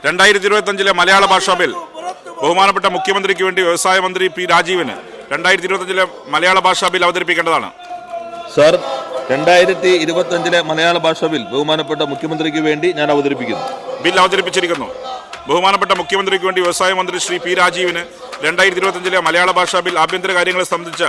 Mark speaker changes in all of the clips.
Speaker 1: 2025 മലയാള ഭാഷാ ബിൽ ബഹുമാനപ്പെട്ട മുഖ്യമന്ത്രിക്ക് വേണ്ടി വ്യവസായ മന്ത്രി പി രാജീവിന് 2025 മലയാള ഭാഷാ ബിൽ അവതരിപ്പിക്കേണ്ടതാണ്.
Speaker 2: സർ, 2025 മലയാള ഭാഷാ ബിൽ ബഹുമാനപ്പെട്ട മുഖ്യമന്ത്രിക്ക് വേണ്ടി ഞാൻ അവതരിപ്പിക്കുന്നു.
Speaker 1: ബിൽ അവതരിപ്പിച്ചിരിക്കുന്നു. ബഹുമാനപ്പെട്ട മുഖ്യമന്ത്രിക്ക് വേണ്ടി വ്യവസായ മന്ത്രി ശ്രീ പി രാജീവിന് 2025 മലയാള ഭാഷാ ബിൽ ആഭ്യന്തര കാര്യങ്ങളെ സംബന്ധിച്ച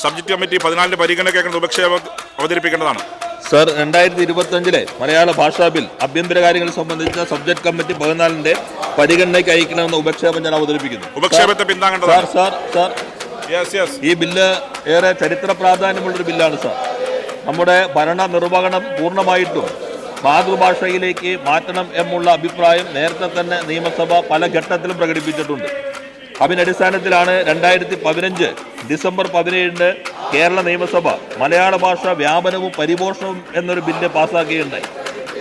Speaker 1: സബ്ജക്ട് കമ്മിറ്റി 14 പരിഗണനയ്ക്കാണ് ഉപക്ഷേപം അവതരിപ്പിക്കേണ്ടതാണ്.
Speaker 2: സർ, 2025 മലയാള ഭാഷാ ബിൽ ആഭ്യന്തര കാര്യങ്ങളെ സംബന്ധിച്ച സബ്ജക്ട് കമ്മിറ്റി 14 പരിഗണനയ്ക്ക് അയക്കണമെന്ന ഉപക്ഷേപം ഞാൻ അവതരിപ്പിക്കുന്നു.
Speaker 1: ഉപക്ഷേപത്തെ പിന്താങ്ങേണ്ടതാണ്.
Speaker 2: ഈ ബില്ല് ഏറെ ചരിത്ര പ്രാധാന്യമുള്ളൊരു ബില്ലാണ് സാർ. നമ്മുടെ ഭരണ നിർവഹണം പൂർണ്ണമായിട്ടും മാതൃഭാഷയിലേക്ക് മാറ്റണം എന്നുള്ള അഭിപ്രായം നേരത്തെ തന്നെ നിയമസഭ പല ഘട്ടത്തിലും പ്രകടിപ്പിച്ചിട്ടുണ്ട്. അതിനടിസ്ഥാനത്തിലാണ് 2015 ഡിസംബർ 17 കേരള നിയമസഭ മലയാള ഭാഷ വ്യാപനവും പരിപോഷണവും എന്നൊരു ബില്ല് പാസ്സാക്കുകയുണ്ടായി.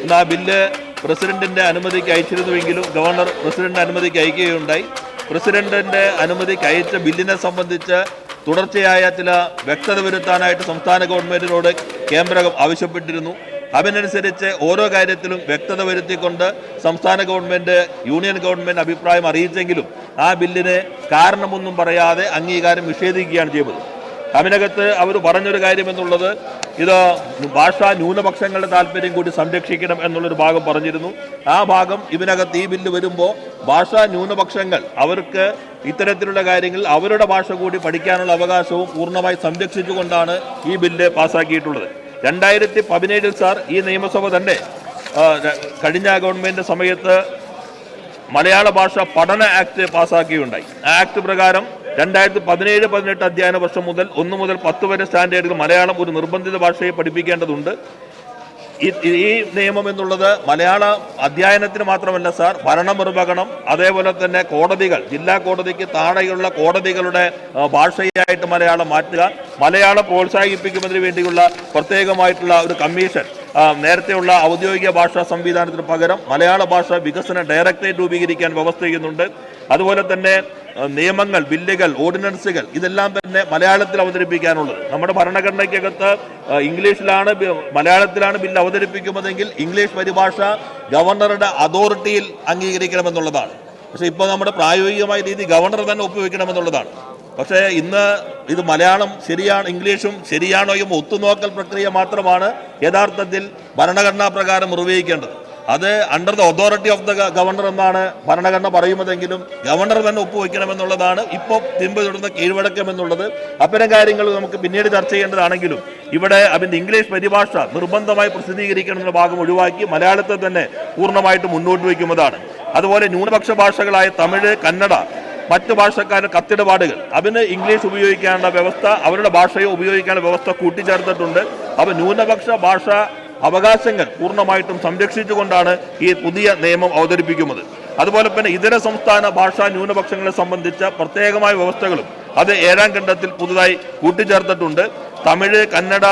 Speaker 2: ഇന്ന് ആ ബില്ല് പ്രസിഡന്റിന്റെ അനുമതിക്ക് അയച്ചിരുന്നുവെങ്കിലും ഗവർണർ പ്രസിഡന്റിന്റെ അനുമതിക്ക് അയക്കുകയുണ്ടായി. പ്രസിഡന്റിന്റെ അനുമതിക്ക് അയച്ച ബില്ലിനെ സംബന്ധിച്ച് തുടർച്ചയായ ചില വ്യക്തത വരുത്താനായിട്ട് സംസ്ഥാന ഗവൺമെന്റിനോട് കേന്ദ്രം ആവശ്യപ്പെട്ടിരുന്നു. അതിനനുസരിച്ച് ഓരോ കാര്യത്തിലും വ്യക്തത വരുത്തിക്കൊണ്ട് സംസ്ഥാന ഗവൺമെന്റ് യൂണിയൻ ഗവൺമെന്റ് അഭിപ്രായം അറിയിച്ചെങ്കിലും ആ ബില്ലിന് കാരണമൊന്നും പറയാതെ അംഗീകാരം നിഷേധിക്കുകയാണ് ചെയ്തത്. അതിനകത്ത് അവർ പറഞ്ഞൊരു കാര്യം എന്നുള്ളത് ഇത് ഭാഷാ ന്യൂനപക്ഷങ്ങളുടെ താല്പര്യം കൂടി സംരക്ഷിക്കണം എന്നുള്ളൊരു ഭാഗം പറഞ്ഞിരുന്നു. ആ ഭാഗം ഇതിനകത്ത് ഈ ബില്ല് വരുമ്പോൾ ഭാഷാ ന്യൂനപക്ഷങ്ങൾ അവർക്ക് ഇത്തരത്തിലുള്ള കാര്യങ്ങളിൽ അവരുടെ ഭാഷ കൂടി പഠിക്കാനുള്ള അവകാശവും പൂർണ്ണമായി സംരക്ഷിച്ചുകൊണ്ടാണ് ഈ ബില്ല് പാസ്സാക്കിയിട്ടുള്ളത്. 2017 സാർ ഈ നിയമസഭ തന്നെ കഴിഞ്ഞ ഗവൺമെന്റ് സമയത്ത് മലയാള ഭാഷ പഠന ആക്ട് പാസ്സാക്കുകയുണ്ടായി. ആ ആക്ട് പ്രകാരം 2017-18 അധ്യയന വർഷം മുതൽ 1 മുതൽ 10 വരെ സ്റ്റാൻഡേർഡിൽ മലയാളം ഒരു നിർബന്ധിത ഭാഷയെ പഠിപ്പിക്കേണ്ടതുണ്ട്. ഈ നിയമം എന്നുള്ളത് മലയാള അധ്യയനത്തിന് മാത്രമല്ല സാർ, ഭരണനിർവഹണം അതേപോലെ തന്നെ കോടതികൾ, ജില്ലാ കോടതിക്ക് താഴെയുള്ള കോടതികളുടെ ഭാഷയായിട്ട് മലയാളം മാറ്റുക, മലയാളം പ്രോത്സാഹിപ്പിക്കുന്നതിന് വേണ്ടിയുള്ള പ്രത്യേകമായിട്ടുള്ള ഒരു കമ്മീഷൻ, നേരത്തെയുള്ള ഔദ്യോഗിക ഭാഷാ സംവിധാനത്തിന് പകരം മലയാള ഭാഷ വികസന ഡയറക്ടറേറ്റ് രൂപീകരിക്കാൻ വ്യവസ്ഥ ചെയ്യുന്നുണ്ട്. അതുപോലെ തന്നെ നിയമങ്ങൾ, ബില്ലുകൾ, ഓർഡിനൻസുകൾ ഇതെല്ലാം തന്നെ മലയാളത്തിൽ അവതരിപ്പിക്കാനുള്ളത്. നമ്മുടെ ഭരണഘടനയ്ക്കകത്ത് മലയാളത്തിലാണ് ബില്ല് അവതരിപ്പിക്കുന്നതെങ്കിൽ ഇംഗ്ലീഷ് പരിഭാഷ ഗവർണറുടെ അതോറിറ്റിയിൽ അംഗീകരിക്കണമെന്നുള്ളതാണ്. പക്ഷേ ഇപ്പോൾ നമ്മുടെ പ്രായോഗികമായ രീതി ഗവർണർ തന്നെ ഒപ്പുവെക്കണമെന്നുള്ളതാണ്. പക്ഷേ ഇന്ന് ഇത് മലയാളം ശരിയാണ്, ഇംഗ്ലീഷും ശരിയാണോയും ഒത്തുനോക്കൽ പ്രക്രിയ മാത്രമാണ് യഥാർത്ഥത്തിൽ ഭരണഘടനാ പ്രകാരം നിർവഹിക്കേണ്ടത്. അത് under the authority of the governor എന്നാണ് ഭരണഘടന പറയുന്നതെങ്കിലും ഗവർണർ തന്നെ ഒപ്പുവെക്കണമെന്നുള്ളതാണ് ഇപ്പോൾ പിന്തുടരുന്ന കീഴ്വഴക്കം എന്നുള്ളത്. അത്തരം കാര്യങ്ങൾ നമുക്ക് പിന്നീട് ചർച്ച ചെയ്യേണ്ടതാണെങ്കിലും ഇവിടെ അതിൻ്റെ ഇംഗ്ലീഷ് പരിഭാഷ നിർബന്ധമായി പ്രസിദ്ധീകരിക്കണമെന്ന ഭാഗം ഒഴിവാക്കി മലയാളത്തെ തന്നെ പൂർണ്ണമായിട്ട് മുന്നോട്ട് വയ്ക്കുന്നതാണ്. അതുപോലെ ന്യൂനപക്ഷ ഭാഷകളായ തമിഴ്, കന്നഡ, മറ്റു ഭാഷക്കാരുടെ കത്തിടപാടുകൾ അതിന് ഇംഗ്ലീഷ് ഉപയോഗിക്കാനുള്ള വ്യവസ്ഥ, അവരുടെ ഭാഷയോ ഉപയോഗിക്കാനുള്ള വ്യവസ്ഥ കൂട്ടിച്ചേർത്തിട്ടുണ്ട്. അപ്പോൾ ന്യൂനപക്ഷ ഭാഷ അവകാശങ്ങൾ പൂർണ്ണമായിട്ടും സംരക്ഷിച്ചുകൊണ്ടാണ് ഈ പുതിയ നിയമം അവതരിപ്പിക്കുന്നത്. അതുപോലെ തന്നെ ഇതര സംസ്ഥാന ഭാഷാ ന്യൂനപക്ഷങ്ങളെ സംബന്ധിച്ച പ്രത്യേകമായ വ്യവസ്ഥകളും അത് 7ാം ഖണ്ഡത്തിൽ പുതുതായി കൂട്ടിച്ചേർത്തിട്ടുണ്ട്. തമിഴ്, കന്നഡ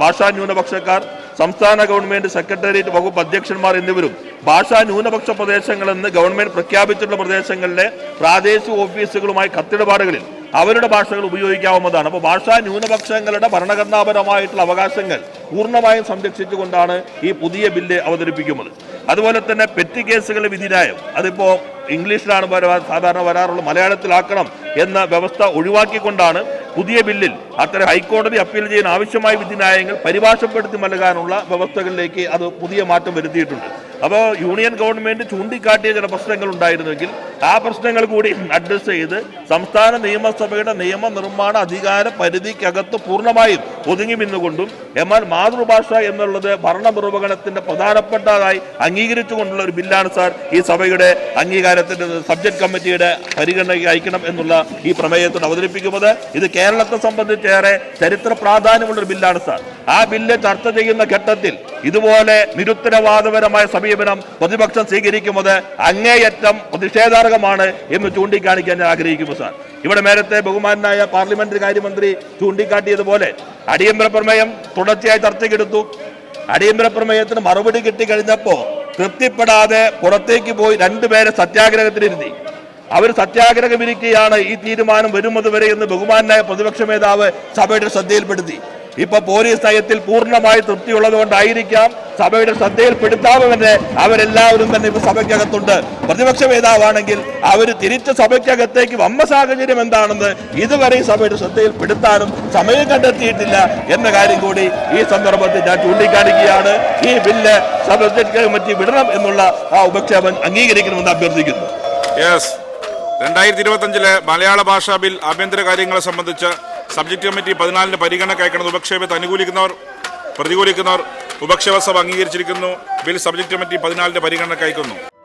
Speaker 2: ഭാഷാ ന്യൂനപക്ഷക്കാർ, സംസ്ഥാന ഗവൺമെന്റ് സെക്രട്ടേറിയറ്റ് വകുപ്പ് അധ്യക്ഷന്മാർ എന്നിവരും ഭാഷാ ന്യൂനപക്ഷ പ്രദേശങ്ങളെന്ന് ഗവൺമെന്റ് പ്രഖ്യാപിച്ചിട്ടുള്ള പ്രദേശങ്ങളിലെ പ്രാദേശിക ഓഫീസുകളുമായി കത്തിടപാടുകളിൽ അവരുടെ ഭാഷകൾ ഉപയോഗിക്കാവുന്നതാണ്. അപ്പോൾ ഭാഷാ ന്യൂനപക്ഷങ്ങളുടെ ഭരണഘടനാപരമായിട്ടുള്ള അവകാശങ്ങൾ പൂർണ്ണമായും സംരക്ഷിച്ചുകൊണ്ടാണ് ഈ പുതിയ ബില്ല് അവതരിപ്പിക്കുന്നത്. അതുപോലെ തന്നെ പെറ്റി കേസുകളുടെ വിധിന്യായം അതിപ്പോൾ ഇംഗ്ലീഷിലാണ് സാധാരണ വരാറുള്ള, മലയാളത്തിലാക്കണം എന്ന വ്യവസ്ഥ ഒഴിവാക്കിക്കൊണ്ടാണ് പുതിയ ബില്ലിൽ അത്തരം ഹൈക്കോടതി അപ്പീൽ ചെയ്യാൻ ആവശ്യമായ വിധിന്യായങ്ങൾ പരിഭാഷപ്പെടുത്തി നൽകാനുള്ള വ്യവസ്ഥകളിലേക്ക് അത് പുതിയ മാറ്റം വരുത്തിയിട്ടുണ്ട്. അപ്പോൾ യൂണിയൻ ഗവൺമെന്റ് ചൂണ്ടിക്കാട്ടിയ ചില പ്രശ്നങ്ങൾ ഉണ്ടായിരുന്നെങ്കിൽ ആ പ്രശ്നങ്ങൾ കൂടി അഡ്രസ് ചെയ്ത് സംസ്ഥാന നിയമസഭയുടെ നിയമനിർമ്മാണ അധികാര പരിധിക്കകത്ത് പൂർണ്ണമായും ഒതുങ്ങി നിന്നുകൊണ്ടും എന്നാൽ മാതൃഭാഷ എന്നുള്ളത് ഭരണനിർവഹണത്തിന്റെ പ്രധാനപ്പെട്ടതായി അംഗീകരിച്ചുകൊണ്ടുള്ള ഒരു ബില്ലാണ് സാർ ഈ സഭയുടെ അംഗീകാരത്തിന്റെ സബ്ജക്ട് കമ്മിറ്റിയുടെ പരിഗണനയ്ക്ക് അയക്കണം എന്നുള്ള ഈ പ്രമേയത്തോട് അവതരിപ്പിക്കുന്നത്. ഇത് കേരളത്തെ സംബന്ധിച്ചേറെ ചരിത്ര പ്രാധാന്യമുള്ളൊരു ബില്ലാണ് സാർ. ആ ബില്ല് ചർച്ച ചെയ്യുന്ന ഘട്ടത്തിൽ ഇതുപോലെ നിരുത്തരവാദപരമായ സമീപനം പ്രതിപക്ഷം സ്വീകരിക്കുന്നത് അങ്ങേയറ്റം പ്രതിഷേധാർഹമാണ് എന്ന് ചൂണ്ടിക്കാണിക്കാൻ ഞാൻ ആഗ്രഹിക്കുന്നു സാർ. ഇവിടെ നേരത്തെ ബഹുമാനായ പാർലമെന്ററി കാര്യമന്ത്രി ചൂണ്ടിക്കാട്ടിയതുപോലെ അടിയന്തര പ്രമേയം തുടർച്ചയായി ചർച്ചയ്ക്കെടുത്തു. അടിയന്തര പ്രമേയത്തിന് മറുപടി കിട്ടിക്കഴിഞ്ഞപ്പോൾ തൃപ്തിപ്പെടാതെ പുറത്തേക്ക് പോയി 2 പേരെ സത്യാഗ്രഹത്തിലിരുത്തി. അവർ സത്യാഗ്രഹം ഇരിക്കുകയാണ് ഈ തീരുമാനം വരുന്നത് വരെ എന്ന് ബഹുമാനായ പ്രതിപക്ഷ നേതാവ് സഭയുടെ ശ്രദ്ധയിൽപ്പെടുത്തി. ഇപ്പൊ പോലീസ് നയത്തിൽ പൂർണ്ണമായി തൃപ്തിയുള്ളത് കൊണ്ടായിരിക്കാം സഭയുടെ ശ്രദ്ധയിൽപ്പെടുത്താമെന്ന് അവരെല്ലാവരും തന്നെ ഇപ്പൊ സഭയ്ക്കകത്തുണ്ട്. പ്രതിപക്ഷ നേതാവാണെങ്കിൽ അവർ തിരിച്ച് സഭയ്ക്കകത്തേക്ക് വന്ന സാഹചര്യം എന്താണെന്ന് ഇതുവരെ സഭയുടെ ശ്രദ്ധയിൽപ്പെടുത്താനും സമയം കണ്ടെത്തിയിട്ടില്ല എന്ന കാര്യം കൂടി ഈ സന്ദർഭത്തിൽ ഞാൻ ചൂണ്ടിക്കാണിക്കുകയാണ്. ഈ ബില്ല് സബ്ജക്ട് കമ്മിറ്റി വിടണം എന്നുള്ള ആ ഉപക്ഷേപം അംഗീകരിക്കണമെന്ന് അഭ്യർത്ഥിക്കുന്നു.
Speaker 1: 2025 മലയാള ഭാഷാ ബിൽ ആഭ്യന്തര കാര്യങ്ങളെ സംബന്ധിച്ച് സബ്ജക്ട് കമ്മിറ്റി 14 പരിഗണനയ്ക്ക് അയക്കുന്നത് ഉപക്ഷേപത്തെ അനുകൂലിക്കുന്നവർ പ്രതികൂലിക്കുന്നവർ ഉപക്ഷേപ സഭ അംഗീകരിച്ചിരിക്കുന്നു. ബിൽ സബ്ജക്ട് കമ്മിറ്റി 14 പരിഗണനയ്ക്ക് അയക്കുന്നു.